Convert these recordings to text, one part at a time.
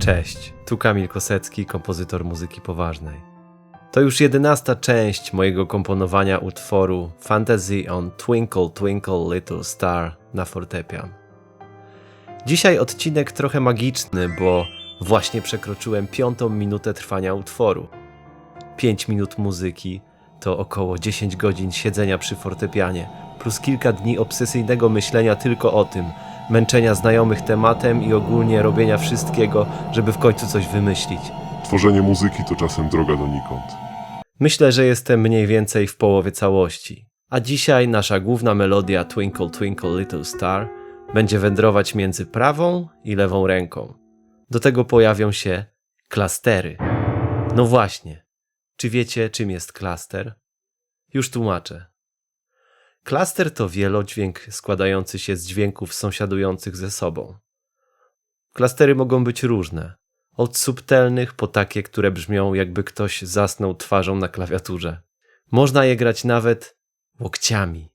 Cześć, tu Kamil Kosecki, kompozytor muzyki poważnej. To już 11. część mojego komponowania utworu Fantasy on Twinkle Twinkle Little Star na fortepian. Dzisiaj odcinek trochę magiczny, bo właśnie przekroczyłem 5. minutę trwania utworu. 5 minut muzyki to około 10 godzin siedzenia przy fortepianie, plus kilka dni obsesyjnego myślenia tylko o tym, męczenia znajomych tematem i ogólnie robienia wszystkiego, żeby w końcu coś wymyślić. Tworzenie muzyki to czasem droga donikąd. Myślę, że jestem mniej więcej w połowie całości. A dzisiaj nasza główna melodia Twinkle Twinkle Little Star będzie wędrować między prawą i lewą ręką. Do tego pojawią się klastery. No właśnie, czy wiecie, czym jest klaster? Już tłumaczę. Klaster to wielodźwięk składający się z dźwięków sąsiadujących ze sobą. Klastery mogą być różne, od subtelnych po takie, które brzmią, jakby ktoś zasnął twarzą na klawiaturze. Można je grać nawet łokciami.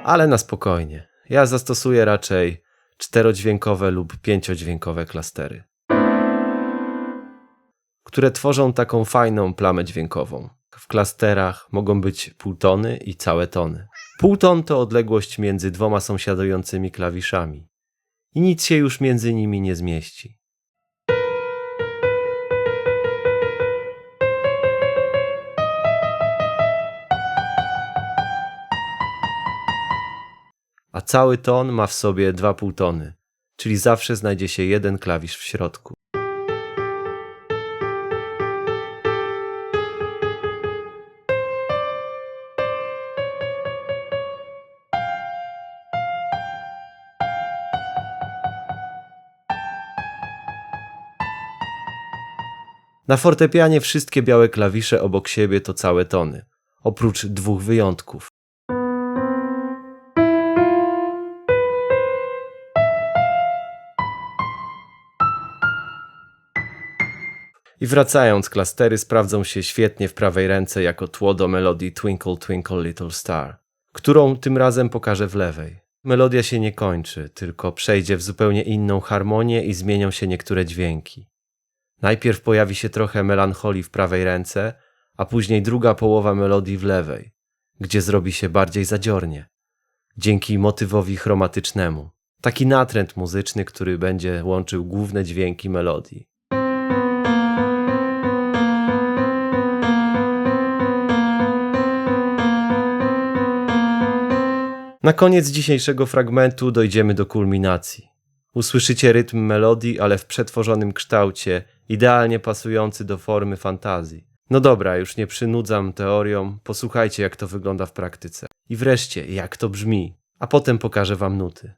Ale na spokojnie. Ja zastosuję raczej 4-dźwiękowe lub 5-dźwiękowe klastery, które tworzą taką fajną plamę dźwiękową. W klasterach mogą być półtony i całe tony. Półton to odległość między dwoma sąsiadującymi klawiszami i nic się już między nimi nie zmieści. A cały ton ma w sobie 2 półtony, czyli zawsze znajdzie się jeden klawisz w środku. Na fortepianie wszystkie białe klawisze obok siebie to całe tony, oprócz 2 wyjątków. I wracając, klastery sprawdzą się świetnie w prawej ręce jako tło do melodii Twinkle Twinkle Little Star, którą tym razem pokażę w lewej. Melodia się nie kończy, tylko przejdzie w zupełnie inną harmonię i zmienią się niektóre dźwięki. Najpierw pojawi się trochę melancholii w prawej ręce, a później druga połowa melodii w lewej, gdzie zrobi się bardziej zadziornie, dzięki motywowi chromatycznemu. Taki natręt muzyczny, który będzie łączył główne dźwięki melodii. Na koniec dzisiejszego fragmentu dojdziemy do kulminacji. Usłyszycie rytm melodii, ale w przetworzonym kształcie, idealnie pasujący do formy fantazji. No dobra, już nie przynudzam teorią, posłuchajcie, jak to wygląda w praktyce. I wreszcie, jak to brzmi, a potem pokażę wam nuty.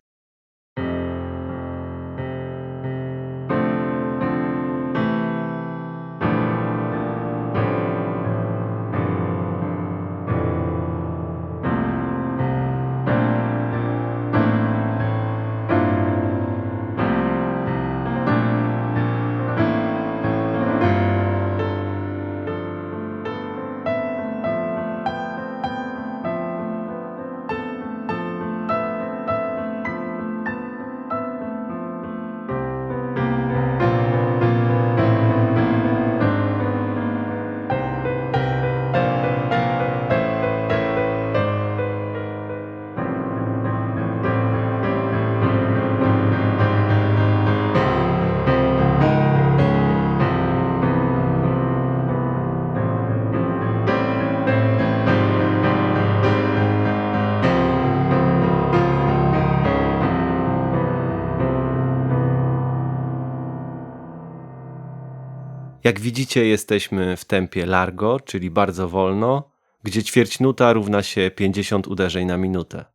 Jak widzicie, jesteśmy w tempie largo, czyli bardzo wolno, gdzie ćwierćnuta równa się 50 uderzeń na minutę.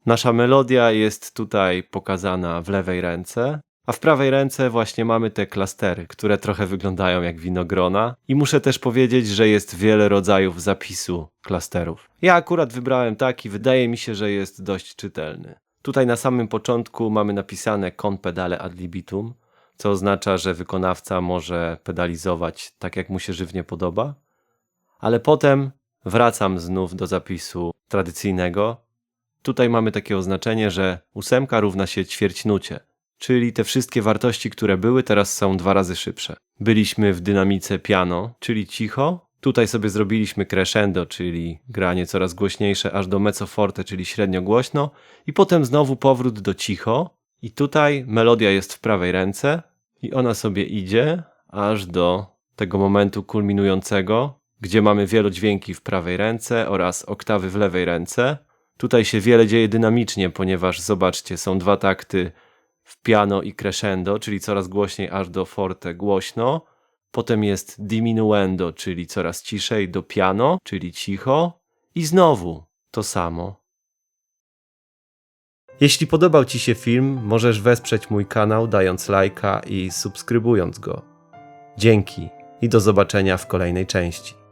Nasza melodia jest tutaj pokazana w lewej ręce, a w prawej ręce właśnie mamy te klastery, które trochę wyglądają jak winogrona. I muszę też powiedzieć, że jest wiele rodzajów zapisu klasterów. Ja akurat wybrałem taki, wydaje mi się, że jest dość czytelny. Tutaj na samym początku mamy napisane con pedale ad libitum, co oznacza, że wykonawca może pedalizować tak, jak mu się żywnie podoba. Ale potem wracam znów do zapisu tradycyjnego. Tutaj mamy takie oznaczenie, że 8 równa się ćwierćnucie, czyli te wszystkie wartości, które były, teraz są 2 razy szybsze. Byliśmy w dynamice piano, czyli cicho. Tutaj sobie zrobiliśmy crescendo, czyli granie coraz głośniejsze, aż do mezzo forte, czyli średnio głośno. I potem znowu powrót do cicho. I tutaj melodia jest w prawej ręce i ona sobie idzie aż do tego momentu kulminującego, gdzie mamy wielodźwięki w prawej ręce oraz oktawy w lewej ręce. Tutaj się wiele dzieje dynamicznie, ponieważ zobaczcie, są 2 takty w piano i crescendo, czyli coraz głośniej aż do forte głośno. Potem jest diminuendo, czyli coraz ciszej do piano, czyli cicho. I znowu to samo. Jeśli podobał Ci się film, możesz wesprzeć mój kanał dając lajka i subskrybując go. Dzięki i do zobaczenia w kolejnej części.